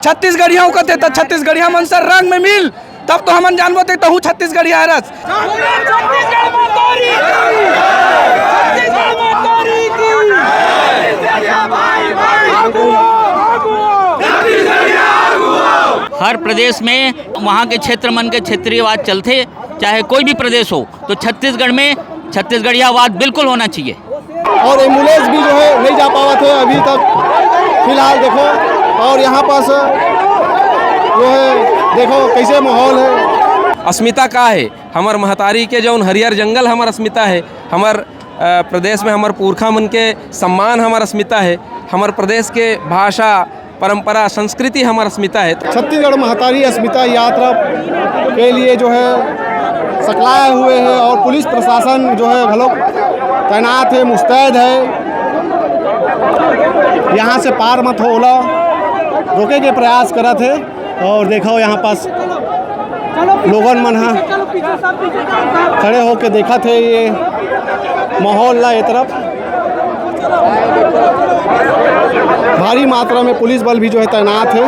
छत्तीसगढ़िया कहते तो छत्तीसगढ़िया मन से रंग में मिल तब तो हमन जानबो ते तहु छत्तीसगढ़िया रस। हर प्रदेश में वहाँ के क्षेत्र मन के क्षेत्रीयवाद चलते, चाहे कोई भी प्रदेश हो, तो छत्तीसगढ़ में छत्तीसगढ़ियावाद बिल्कुल होना चाहिए। और एम्बुलेंस भी जो है नहीं जा पावा थे अभी तक फिलहाल देखो। और यहाँ पास जो है देखो कैसे माहौल है। अस्मिता का है हमार महतारी के जौन हरियर जंगल हमार अस्मिता है। हमार प्रदेश में हमार पुरखा मन के सम्मान हमार अस्मिता है। हमार प्रदेश के भाषा परंपरा संस्कृति हमार अस्मिता है। छत्तीसगढ़ महतारी अस्मिता यात्रा के लिए जो है सकलाए हुए हैं और पुलिस प्रशासन जो है घलोक तैनात है, मुस्तैद है। यहाँ से पार मत हो ओला रोके के प्रयास करत है। और देखो यहाँ पास लोगन मन खड़े होके देखा थे ये माहौल ला ये तरफ। भारी मात्रा में पुलिस बल भी जो है तैनात है।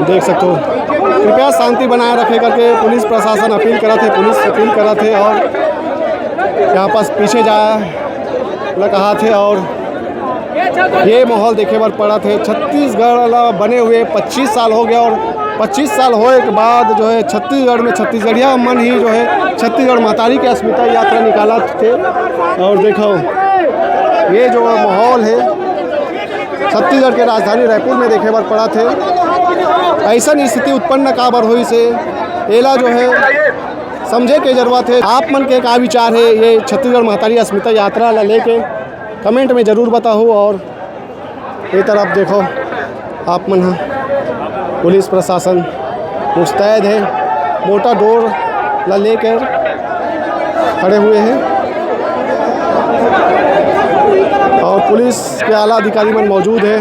देख सकते हो, कृपया शांति बनाए रखे करके पुलिस प्रशासन अपील करा थे, पुलिस अपील करा थे। और यहाँ पास पीछे जा कहा थे और ये माहौल देखे बार पड़ा थे। छत्तीसगढ़ बने हुए 25 साल हो गया और 25 साल होने के बाद जो है छत्तीसगढ़ में छत्तीसगढ़िया मन ही जो है छत्तीसगढ़ महतारी की अस्मिता यात्रा निकाला थे। और देखो ये जो माहौल है छत्तीसगढ़ के राजधानी रायपुर में देखे बार पड़ा थे। ऐसा स्थिति उत्पन्न काबर हुई से एला जो है समझे के जरूरत है। आप मन के का विचार है ये छत्तीसगढ़ महतारी अस्मिता यात्रा ला लेके कमेंट में ज़रूर बताओ। और ये तरफ देखो आप मन पुलिस प्रशासन मुस्तैद है, मोटा डोर ला लेकर खड़े हुए हैं। और पुलिस के आला अधिकारी मन मौजूद है।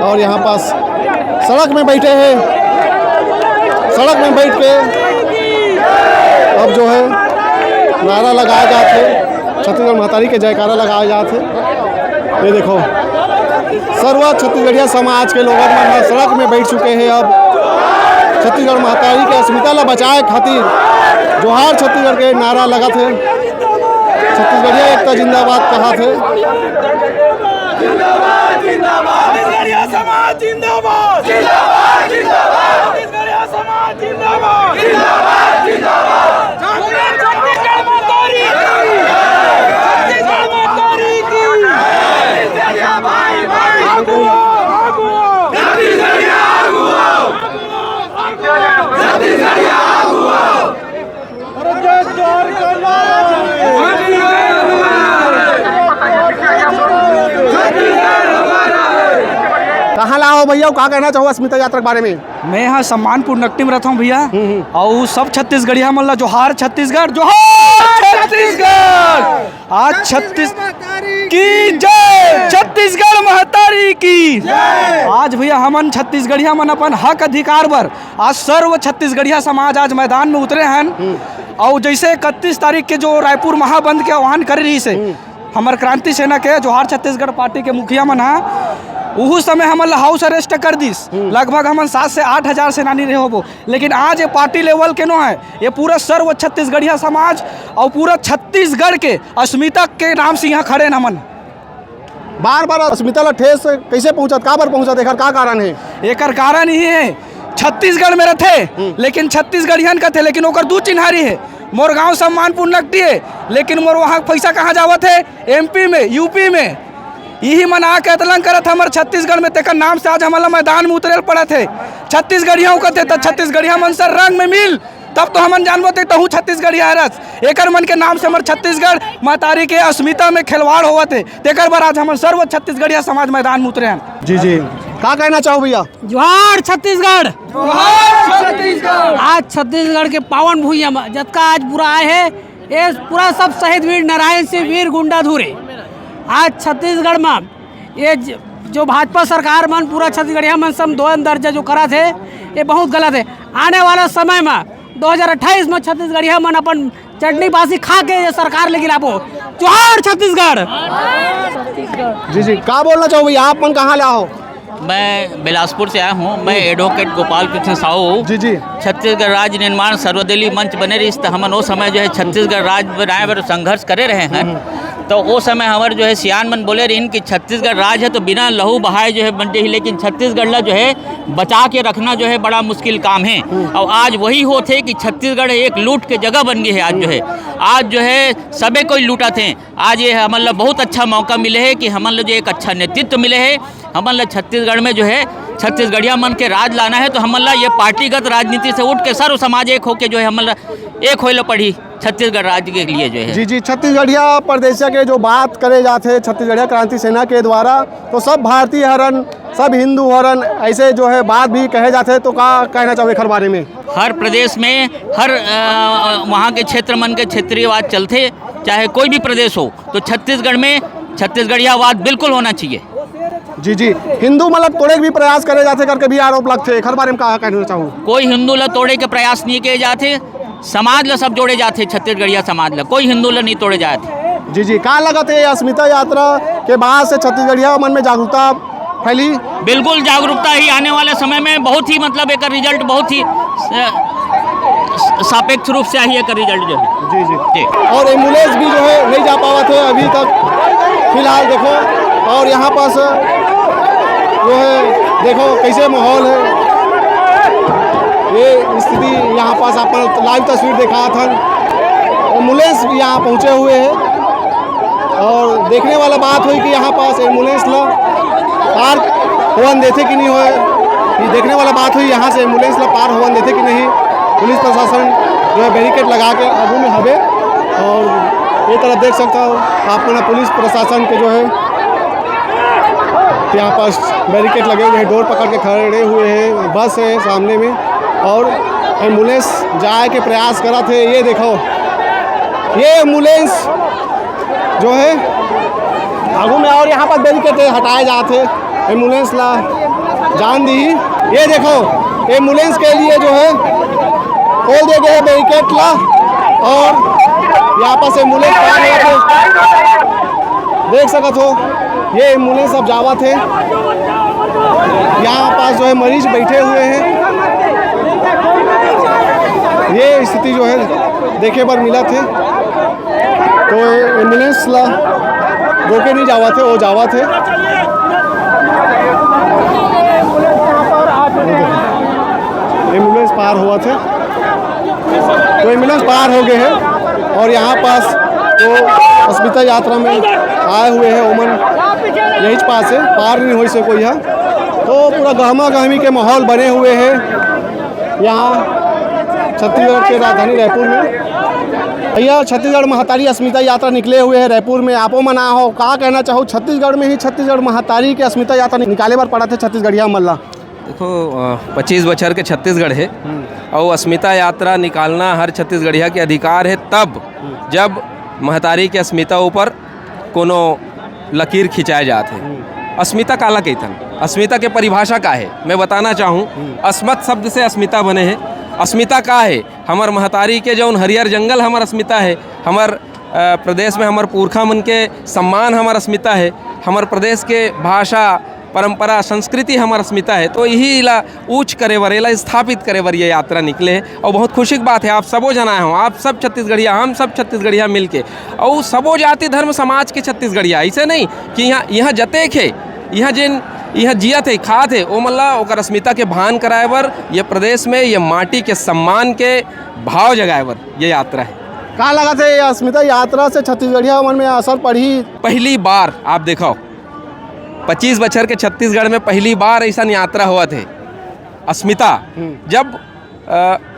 और यहाँ पास सड़क में बैठे हैं। सड़क में बैठ के अब जो है नारा लगाए जाते, छत्तीसगढ़ महतारी के जयकारा लगाए जाते। ये देखो सर्व छत्तीसगढ़िया समाज के लोग मन सड़क में बैठ चुके हैं। अब छत्तीसगढ़ महतारी के अस्मिता ला बचाए खातिर जोहार छत्तीसगढ़ के नारा लगा थे। छत्तीसगढ़िया एकता जिंदाबाद कहा थे। कहाँ लाओ भैया, क्या कहना चाहो अस्मिता यात्रा के बारे में? मैं यहाँ सम्मानपुर नकटी में रहता हूँ भैया। और सब छत्तीसगढ़िया मन ला जोहार छत्तीसगढ़, जोहार छत्तीसगढ़। आज छत्तीस की जय, छत्तीसगढ़ महतारी की आज भैया हमन छत्तीसगढ़िया मन अपन हक अधिकार बर आज सर्व छत्तीसगढ़िया समाज आज मैदान में उतरे हैं। और जैसे 31 तारीख के जो रायपुर महाबंद के आह्वान कर रही से हमार क्रांति सेना के जोहार छत्तीसगढ़ पार्टी के मुखिया मन उस समय हमन हाउस अरेस्ट कर दिस। लगभग हमन 7 से 8 हज़ार सेनानी रहे होबो। लेकिन आज ये पार्टी लेवल के नो है, ये पूरा सर्व छत्तीसगढ़िया समाज और पूरा छत्तीसगढ़ के अस्मिता के नाम से यहाँ खड़े न हमन। बार बार अस्मिता ला ठेस कैसे पहुँचत, का बार पहुँचत, एकर का कारण है? एकर कारण ही है छत्तीसगढ़ में रहते लेकिन छत्तीसगढ़ियन का थे, लेकिन ओकर दू चिन्हारी है। मोर गाँव सम्मानपुर नकटी है, लेकिन मोर वहाँ पैसा कहाँ जावत है? MP में, UP में। यही मन आके अतलंग करत हमारे छत्तीसगढ़ में तेकर नाम से आज हमारा मैदान में उतरे पड़ा थे। छत्तीसगढ़िया कहते तो छत्तीसगढ़िया मन से रंग में मिल तब तो हमन जानबो ते तहु छत्तीसगढ़िया रस। एकर मन के नाम से हमारे छत्तीसगढ़ महतारी के अस्मिता में खिलवाड़ हुआ थे। तेकर बार आज हम सर्व छत्तीसगढ़िया समाज मैदान में उतरे हैं। जी जी, क्या कहना चाहो भैया? जोहार छत्तीसगढ़, जोहार छत्तीसगढ़। आज छत्तीसगढ़ के पावन भूइया में जतका आज बुरा आए है ये पूरा सब शहीद वीर नारायण सिंह वीर गुंडाधुरे। आज छत्तीसगढ़ में ये जो भाजपा सरकार मन पूरा छत्तीसगढ़िया मन सम दो दर्जा जो करा थे ये बहुत गलत है। आने वाला समय में 2028 में छत्तीसगढ़िया मन अपन चटनी बासी खा के ये सरकार लेकिन आपो जोहार छत्तीसगढ़। जी जी, क्या बोलना चाहो भैया, आप मन कहाँ ला हो? मैं बिलासपुर से आया हूँ। मैं एडवोकेट गोपाल कृष्ण साहू। जी जी, छत्तीसगढ़ राज्य निर्माण सर्वदलीय मंच बने रही हमन वो समय जो है छत्तीसगढ़ राज्य बनाए बर संघर्ष करे रहे हैं। तो वो समय हमारे जो है सियान मन बोले रही कि छत्तीसगढ़ राज्य है तो बिना लहू बहाए जो है बन रही, लेकिन छत्तीसगढ़ ला जो है बचा के रखना जो है बड़ा मुश्किल काम है। और आज वही होते कि छत्तीसगढ़ एक लूट के जगह बन गई है। आज जो है सबे कोई लूटा थे। आज ये हमन ला बहुत अच्छा मौका मिले है कि हमन ला जो एक अच्छा नेतृत्व मिले है। हमन ला छत्तीसगढ़ में जो है छत्तीसगढ़िया मन के राज लाना है तो हमन ला ये पार्टीगत राजनीति से उठ के सर्व समाज एक होके जो है हमन ला एक होइला पड़ी छत्तीसगढ़ राज्य के लिए जो है। जी जी, छत्तीसगढ़िया प्रदेश के जो बात करे जाते हैं छत्तीसगढ़िया क्रांति सेना के द्वारा, तो सब भारतीय हरन, सब हिंदू हरन, ऐसे जो है बात भी कहे जाते हैं। तो क्या कहना चाहोगे हर बारे में? हर प्रदेश में हर वहाँ के क्षेत्र मन के क्षेत्रीयवाद चलते, चाहे कोई भी प्रदेश हो, तो छत्तीसगढ़ में छत्तीसगढ़ियावाद बिल्कुल होना चाहिए। जी जी, हिंदू मतलब तोड़े के भी प्रयास करे जाते करके भी आरोप लगते, हर बारे में क्या कहना चाहूँ? कोई हिंदू ला तोड़े के प्रयास नहीं किए जाते, समाज ला सब जोड़े जाते। छत्तीसगढ़िया समाज ला कोई हिंदू ला नहीं तोड़े जाते। जी जी, क्या लगता है अस्मिता यात्रा के बाद से छत्तीसगढ़िया मन में जागरूकता फैली? बिल्कुल जागरूकता ही आने वाले समय में बहुत ही मतलब एक रिजल्ट बहुत ही सापेक्ष रूप से ही एक रिजल्ट जो है। जी जी, और एम्बुलेंस भी जो है नहीं जा पावा थे अभी तक फिलहाल, देखो। और यहाँ पास जो है देखो कैसे माहौल है, ये स्थिति यहाँ पास आप लाइव तस्वीर देखा था। एम्बुलेंस भी यहाँ पहुँचे हुए हैं और देखने वाला बात हुई कि यहाँ पास एम्बुलेंस ला पार होवन देते कि नहीं होए, ये देखने वाला बात हुई। यहाँ से एम्बुलेंस ला पार होवन देते कि नहीं। पुलिस प्रशासन जो है बैरिकेड लगा के आगू में हवे, और ये तरफ देख सकता हो आप लोग पुलिस प्रशासन के जो है यहाँ पास बैरिकेड लगे हुए हैं, डोर पकड़ के खड़े हुए हैं। बस है सामने में और एम्बुलेंस जाए के प्रयास करा थे। ये देखो, ये एम्बुलेंस जो है आगू में, और यहाँ पर बैरिकेड हटाए जाते एम्बुलेंस ला जान दी। ये देखो एम्बुलेंस के लिए जो है खोल दिए गए बैरिकेड ला, और यहाँ पर एम्बुलेंस देख सकते हो। ये एम्बुलेंस अब जावा थे, यहाँ पास जो है मरीज बैठे हुए हैं। ये स्थिति जो है देखे पर मिला थे, तो एम्बुलेंस ला रोके नहीं जावा थे, वो जावा थे। एम्बुलेंस पार हुआ थे, तो एम्बुलेंस पार हो गए हैं और यहाँ पास तो अस्मिता यात्रा में आए हुए हैं ओमन यही पास है, पार नहीं हो सको यहाँ। तो पूरा गहमा गहमी के माहौल बने हुए हैं यहाँ छत्तीसगढ़ के राजधानी रायपुर में। भैया छत्तीसगढ़ महतारी अस्मिता यात्रा निकले हुए हैं रायपुर में, आपो मना हो का कहना चाहो? छत्तीसगढ़ में ही छत्तीसगढ़ महतारी के अस्मिता यात्रा निकाले बार पड़ा थे छत्तीसगढ़िया मल्ला। देखो 25 बछर के छत्तीसगढ़ है और अस्मिता यात्रा निकालना हर छत्तीसगढ़िया के अधिकार है, तब जब महतारी के अस्मिता ऊपर कोनो लकीर खिंचाए जाते। अस्मिता काला कहतन, अस्मिता के परिभाषा का है मैं बताना चाहूँ। अस्मत शब्द से अस्मिता बने हैं। अस्मिता का है हमार महतारी के जौन हरियर जंगल हमार अस्मिता है, हमार प्रदेश में हमार पुरखा मन के सम्मान हमार अस्मिता है, हमार प्रदेश के भाषा परंपरा संस्कृति हमार अस्मिता है। तो यही ला ऊँच करे बर, ला स्थापित करे बर ये यात्रा निकले हैं। और बहुत खुशी की बात है आप सबो जनाए हो, आप सब छत्तीसगढ़िया, हम सब छत्तीसगढ़िया मिल के, और सबो जाति धर्म समाज के छत्तीसगढ़िया, ऐसे नहीं कि यहाँ जते खे यहाँ जिन यहाँ जिया थे खा थे ओ मल्ला ओकर अस्मिता के भान कराए बर, ये प्रदेश में ये माटी के सम्मान के भाव जगाए बर ये यात्रा है। का लगा थे अस्मिता यात्रा से छत्तीसगढ़िया मन में असर पड़ी? पहली बार आप देखो 25 बछर के छत्तीसगढ़ में पहली बार ऐसा यात्रा हुआ थे अस्मिता। जब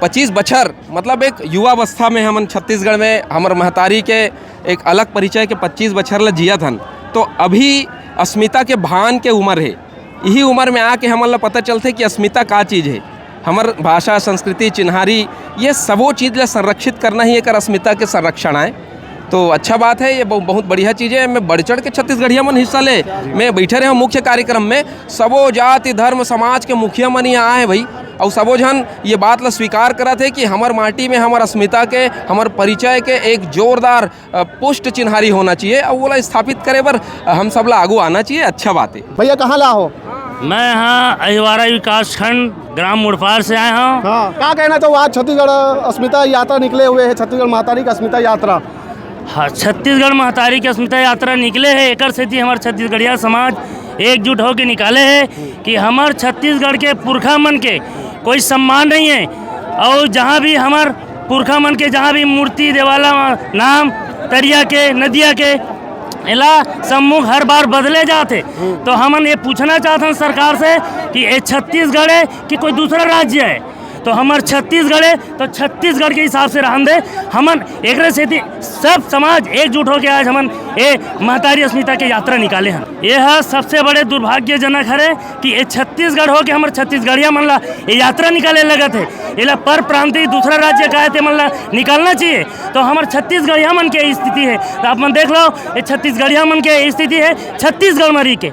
25 बछर मतलब एक युवावस्था में हम छत्तीसगढ़ में हमार महतारी के एक अलग परिचय के 25 बछर ला जिया थन, तो अभी अस्मिता के भान के उम्र है। यही उम्र में आके हमन ला पता चलते कि अस्मिता का चीज़ है। हमार भाषा संस्कृति चिन्हारी ये सबो चीज़ ला संरक्षित करना ही एक अस्मिता के संरक्षण है। तो अच्छा बात है, ये बहुत बढ़िया चीज़ है। मैं बढ़ चढ़ के छत्तीसगढ़िया मन हिस्सा ले, मैं बैठे रहे मुख्य कार्यक्रम में, सबो जाति धर्म समाज के मुखिया मन यहाँ आए भाई, और सबो झन ये बात ला स्वीकार करत है कि हमार माटी में हमार अस्मिता के हमार परिचय के एक जोरदार पुष्ट चिन्हारी होना चाहिए और वो स्थापित करे पर हम सब ला आगू आना चाहिए। अच्छा बात है। भैया कहाँ ला हो? मैं यहाँ अहिवारा विकास खंड ग्राम मुड़पार से आया हूँ। हाँ, क्या कहना चाहो? आज छत्तीसगढ़ अस्मिता यात्रा निकले हुए है, छत्तीसगढ़ महतारी की अस्मिता यात्रा। हाँ, छत्तीसगढ़ महतारी की अस्मिता यात्रा निकले है। एक से हमारे छत्तीसगढ़िया समाज एकजुट होकर निकाले है कि हमार छत्तीसगढ़ के पुरखा मन के कोई सम्मान नहीं है और जहाँ भी हमार पुरखा मन के जहाँ भी मूर्ति देवाला नाम तरिया के नदिया के इला सम्मुख हर बार बदले जाते। तो हमन ये पूछना चाहते हैं सरकार से कि ये छत्तीसगढ़ है कि कोई दूसरा राज्य है। तो हमार छत्तीसगढ़ है तो छत्तीसगढ़ के हिसाब से रहन दे। हमन एक से सब समाज एकजुट होकर आज हमन ये महतारी अस्मिता के यात्रा निकाले हैं। यह सबसे बड़े दुर्भाग्यजनक है कि ये छत्तीसगढ़ हो के हमारे छत्तीसगढ़िया मन ला ये यात्रा निकाले लगा थे। इला पर प्रांतीय दूसरा राज्य का है मन ला निकालना चाहिए। तो हमारे छत्तीसगढ़िया मन के स्थिति है। तो आप मन देख लो ये छत्तीसगढ़िया मन के स्थिति है छत्तीसगढ़ मरी के।